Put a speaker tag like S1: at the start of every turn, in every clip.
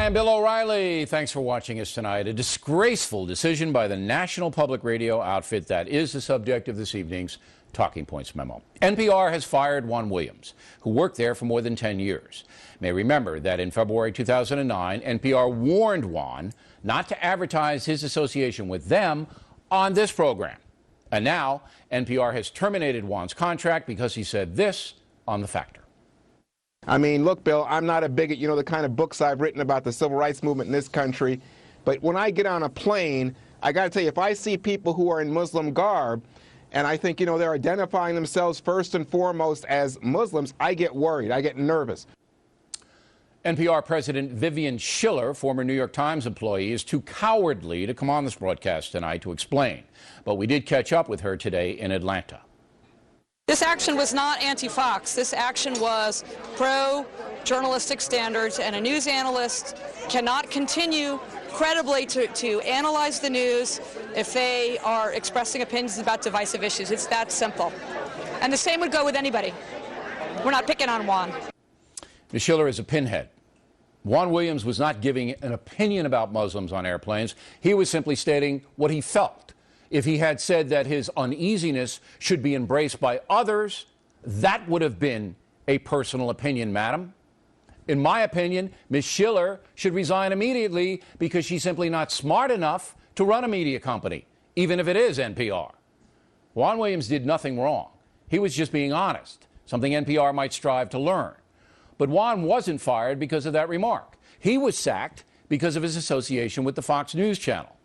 S1: Hi, I'm Bill O'Reilly. Thanks for watching us tonight. A disgraceful decision by the National Public Radio outfit that is the subject of this evening's Talking Points memo. NPR has fired Juan Williams, who worked there for more than 10 years. You may remember that in February 2009, NPR warned Juan not to advertise his association with them on this program. And now, NPR has terminated Juan's contract because he said this on The Factor.
S2: I mean, look, Bill, I'm not a bigot. You know the kind of books I've written about the civil rights movement in this country. But when I get on a plane, I got to tell you, if I see people who are in Muslim garb, and I think, they're identifying themselves first and foremost as Muslims, I get worried. I get nervous.
S1: NPR President Vivian Schiller, former New York Times employee, is too cowardly to come on this broadcast tonight to explain. But we did catch up with her today in Atlanta.
S3: This action was not anti-Fox. This action was pro-journalistic standards, and a news analyst cannot continue credibly to analyze the news if they are expressing opinions about divisive issues. It's that simple. And the same would go with anybody. We're not picking on Juan.
S1: Ms. Schiller is a pinhead. Juan Williams was not giving an opinion about Muslims on airplanes. He was simply stating what he felt. If he had said that his uneasiness should be embraced by others, that would have been a personal opinion, madam. In my opinion, Ms. Schiller should resign immediately because she's simply not smart enough to run a media company, even if it is NPR. Juan Williams did nothing wrong. He was just being honest, something NPR might strive to learn. But Juan wasn't fired because of that remark. He was sacked because of his association with the Fox News channel.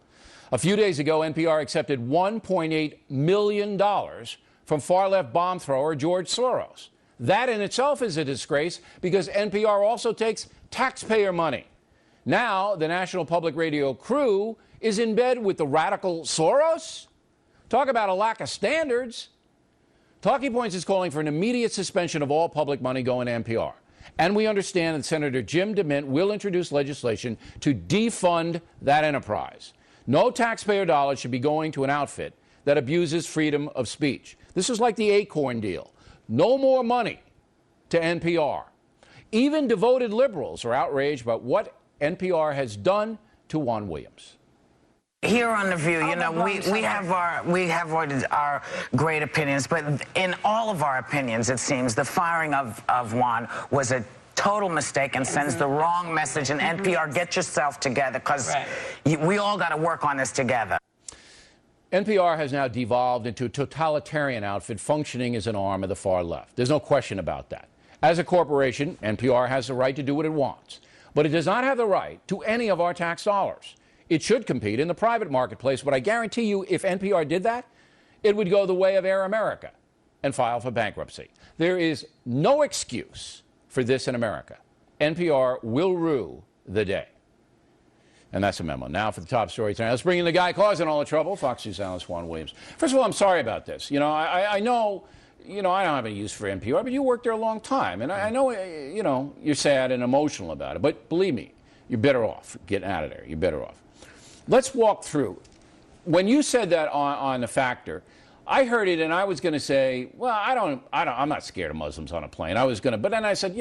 S1: A few days ago, NPR accepted $1.8 million from far-left bomb thrower George Soros. That in itself is a disgrace because NPR also takes taxpayer money. Now, the National Public Radio crew is in bed with the radical Soros? Talk about a lack of standards. Talking Points is calling for an immediate suspension of all public money going to NPR. And we understand that Senator Jim DeMint will introduce legislation to defund that enterprise. No taxpayer dollars should be going to an outfit that abuses freedom of speech. This is like the Acorn deal. No more money to NPR. Even devoted liberals are outraged about what NPR has done to Juan Williams.
S4: Here on The View, we have our great opinions, but in all of our opinions, it seems, the firing of Juan was a total mistake and sends the wrong message. And NPR, get yourself together, because we all got to work on this together.
S1: NPR has now devolved into a totalitarian outfit functioning as an arm of the far left. There's no question about that. As a corporation, NPR has the right to do what it wants, but it does not have the right to any of our tax dollars. It should compete in the private marketplace, but I guarantee you if NPR did that, it would go the way of Air America and file for bankruptcy. There is no excuse for this in America. NPR will rue the day. And that's a memo. Now for the top story tonight. Let's bring in the guy causing all the trouble, Fox News analyst Juan Williams. First of all, I'm sorry about this. I know, I don't have any use for NPR, but you worked there a long time. And I know, you're sad and emotional about it. But believe me, you're better off getting out of there. You're better off. Let's walk through. When you said that on The Factor, I heard it and I was going to say, well, I'm not scared of Muslims on a plane. But then I said,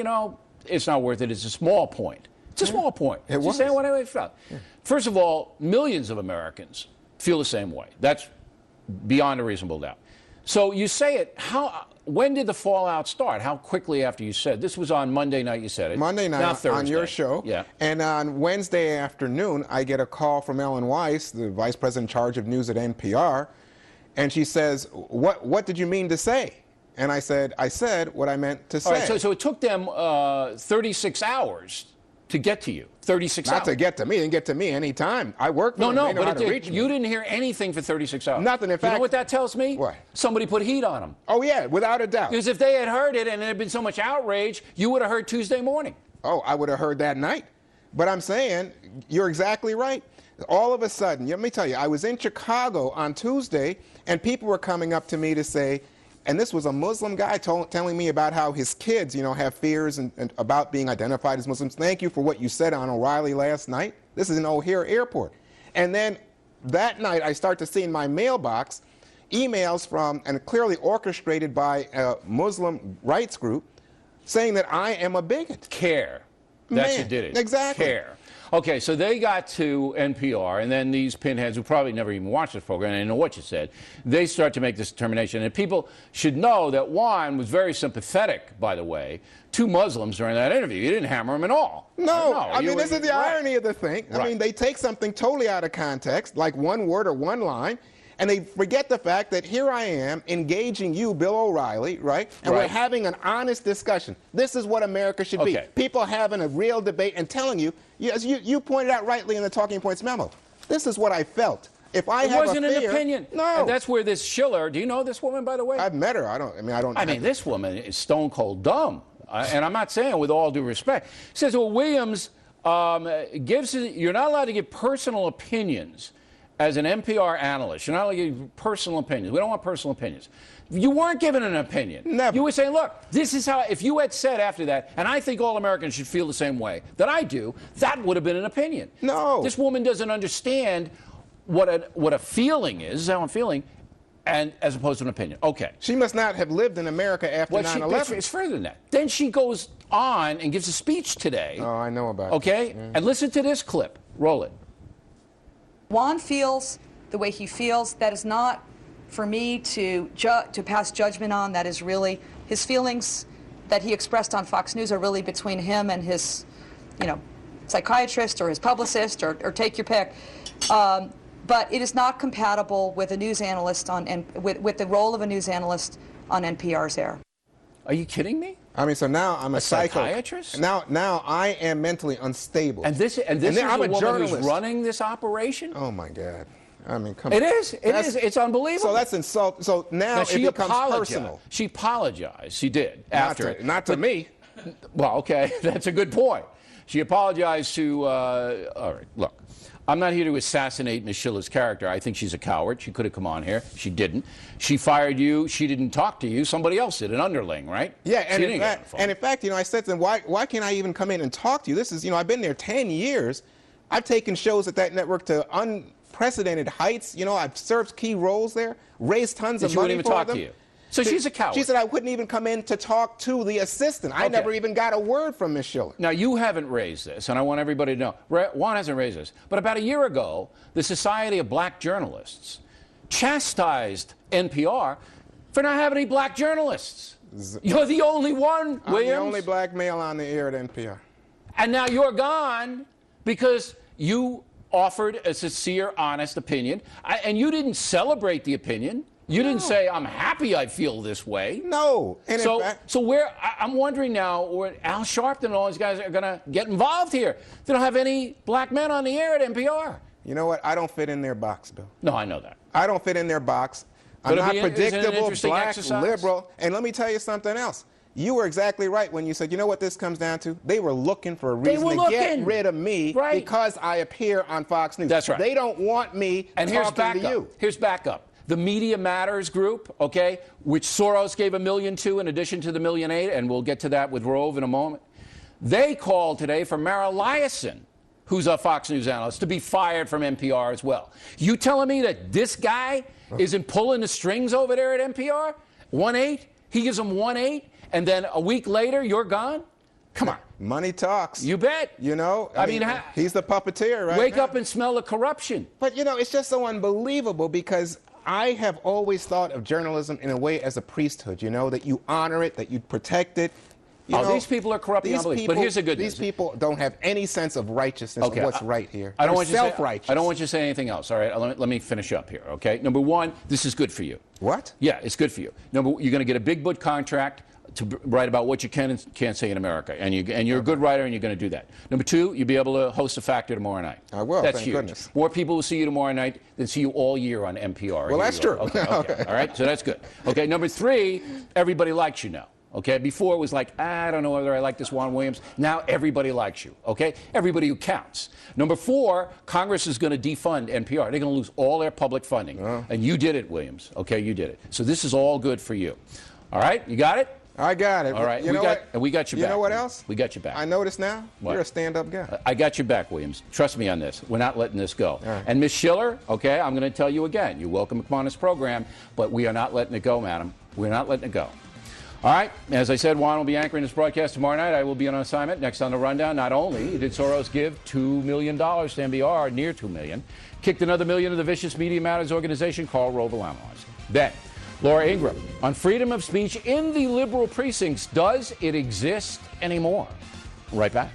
S1: it's not worth it. It's a small point. It's a small point.
S2: It was.
S1: Just saying what I felt. Yeah. First of all, millions of Americans feel the same way. That's beyond a reasonable doubt. So you say it. When did the fallout start? How quickly after you said it? This was on Monday night you said it.
S2: Monday night on your show.
S1: Yeah.
S2: And on Wednesday afternoon, I get a call from Ellen Weiss, the vice president in charge of news at NPR, and she says, what did you mean to say? And I said what I meant to say.
S1: All right, so it took them 36 hours to get to you. 36 hours.
S2: Not to get to me. It didn't get to me any time. I worked for them.
S1: No, but you didn't hear anything for 36 hours.
S2: Nothing. In fact,
S1: you know what that tells me?
S2: What?
S1: Somebody put heat on them.
S2: Oh, yeah, without a doubt.
S1: Because if they had heard it and there had been so much outrage, you would have heard Tuesday morning.
S2: Oh, I would have heard that night. But I'm saying, you're exactly right. All of a sudden, let me tell you, I was in Chicago on Tuesday, and people were coming up to me to say, and this was a Muslim guy telling me about how his kids, have fears and about being identified as Muslims. Thank you for what you said on O'Reilly last night. This is in O'Hare Airport. And then that night, I start to see in my mailbox emails from, and clearly orchestrated by a Muslim rights group, saying that I am a bigot.
S1: CARE. That's who did it.
S2: Exactly.
S1: CARE. Okay, so they got to NPR, and then these pinheads who probably never even watched this program, and they know what you said, they start to make this determination. And people should know that Juan was very sympathetic, by the way, to Muslims during that interview. He didn't hammer them at all.
S2: No, I mean, this is the irony of the thing.
S1: Right.
S2: I mean, they take something totally out of context, like one word or one line, and they forget the fact that here I am engaging you, Bill O'Reilly, right? And we're having an honest discussion. This is what America should be. People having a real debate and telling you, as you pointed out rightly in the Talking Points memo, this is what I felt. If I have
S1: wasn't
S2: a fear,
S1: an opinion.
S2: No.
S1: And that's where this Schiller, do you know this woman, by the way?
S2: I've met her. I mean,
S1: this woman is stone cold dumb. And I'm not saying with all due respect. Says, well, Williams you're not allowed to give personal opinions as an NPR analyst. You're not allowed to give personal opinions. We don't want personal opinions. You weren't given an opinion.
S2: Never.
S1: You were saying, look, this is how, if you had said after that, and I think all Americans should feel the same way that I do, that would have been an opinion.
S2: No.
S1: This woman doesn't understand what a feeling is, how I'm feeling, and as opposed to an opinion. Okay.
S2: She must not have lived in America after 9/11.
S1: It's further than that. Then she goes on and gives a speech today.
S2: Oh, I know about it.
S1: Okay?
S2: Yeah.
S1: And listen to this clip. Roll it.
S3: Juan feels the way he feels. That is not for me to pass judgment on. That is really his feelings that he expressed on Fox News are really between him and his, psychiatrist or his publicist or take your pick. But it is not compatible with a news analyst with the role of a news analyst on NPR's air.
S1: Are you kidding me?
S2: I mean, so now I'm a
S1: psychiatrist.
S2: Now I am mentally unstable.
S1: And this is the
S2: I'm a
S1: woman
S2: journalist
S1: who's running this operation?
S2: Oh my God! I mean, come on.
S1: It is. It's unbelievable.
S2: So that's insult. So now it becomes personal.
S1: She apologized. She did
S2: Not to me.
S1: Well, okay, that's a good point. She apologized to. All right, look. I'm not here to assassinate Ms. Schiller's character. I think she's a coward. She could have come on here. She didn't. She fired you. She didn't talk to you. Somebody else did, an underling, right?
S2: Yeah, and in fact, I said to them, why can't I even come in and talk to you? This is, I've been there 10 years. I've taken shows at that network to unprecedented heights. I've served key roles there, raised tons of money for them.
S1: She wouldn't even talk to you. So she's a coward.
S2: She said I wouldn't even come in to talk to the assistant. I never even got a word from Ms. Schiller.
S1: Now, you haven't raised this, and I want everybody to know. Juan hasn't raised this. But about a year ago, the Society of Black Journalists chastised NPR for not having any black journalists. You're the only one, Williams.
S2: I'm the only black male on the air at NPR.
S1: And now you're gone because you offered a sincere, honest opinion, and you didn't celebrate the opinion. You didn't say, I'm happy I feel this way.
S2: No. And
S1: I'm wondering now where Al Sharpton and all these guys are going to get involved here. They don't have any black men on the air at NPR.
S2: You know what? I don't fit in their box, Bill.
S1: No, I know that.
S2: I don't fit in their box. I'm not predictable, black,
S1: exercise?
S2: liberal. And let me tell you something else. You were exactly right when you said, you know what this comes down to? They were looking for a reason to get rid of me because I appear on Fox News.
S1: That's right.
S2: They don't want me talking to you.
S1: Here's backup. The Media Matters group, okay, which Soros gave $1 million to in addition to the $1.8 million, and we'll get to that with Rove in a moment. They called today for Mara Liasson, who's a Fox News analyst, to be fired from NPR as well. You telling me that this guy isn't pulling the strings over there at NPR? 1.8? He gives them 1.8, and then a week later, you're gone? Come on.
S2: Money talks.
S1: You bet.
S2: I mean he's the puppeteer, right?
S1: Wake up and smell the corruption.
S2: But, it's just so unbelievable because I have always thought of journalism in a way as a priesthood, that you honor it, that you protect it.
S1: These people are corrupting unbelief. But here's the good news.
S2: These people don't have any sense of righteousness of what's right here.
S1: I don't want
S2: self-righteous.
S1: I don't want you to say anything else, all right? Let me finish up here, okay? Number one, this is good for you.
S2: What?
S1: Yeah, it's good for you. You're going to get a big book contract to write about what you can and can't say in America. And you're a good writer, and you're going to do that. Number two, you'll be able to host a Factor tomorrow night.
S2: I will,
S1: That's
S2: thank
S1: huge.
S2: goodness.
S1: More people will see you tomorrow night than see you all year on NPR.
S2: Well, that's true.
S1: Okay. All right, so that's good. Okay, number three, everybody likes you now. Okay, before it was like, I don't know whether I like this Juan Williams. Now everybody likes you, okay? Everybody who counts. Number four, Congress is going to defund NPR. They're going to lose all their public funding. And you did it, Williams. Okay, you did it. So this is all good for you. All right, you got it?
S2: I got it.
S1: All right, we got you back.
S2: You know what else?
S1: We got you back.
S2: I notice now you're a stand-up guy.
S1: I got you back, Williams. Trust me on this. We're not letting this go.
S2: Right.
S1: And Ms. Schiller, okay, I'm going to tell you again. You're welcome to come on this program, but we are not letting it go, madam. We're not letting it go. All right. As I said, Juan will be anchoring this broadcast tomorrow night. I will be on assignment. Next on the rundown, not only did Soros give $2 million to NPR, near $2 million, kicked another $1 million to the vicious Media Matters organization called Roe will analyze. Then, Laura Ingraham on freedom of speech in the liberal precincts. Does it exist anymore? Right back.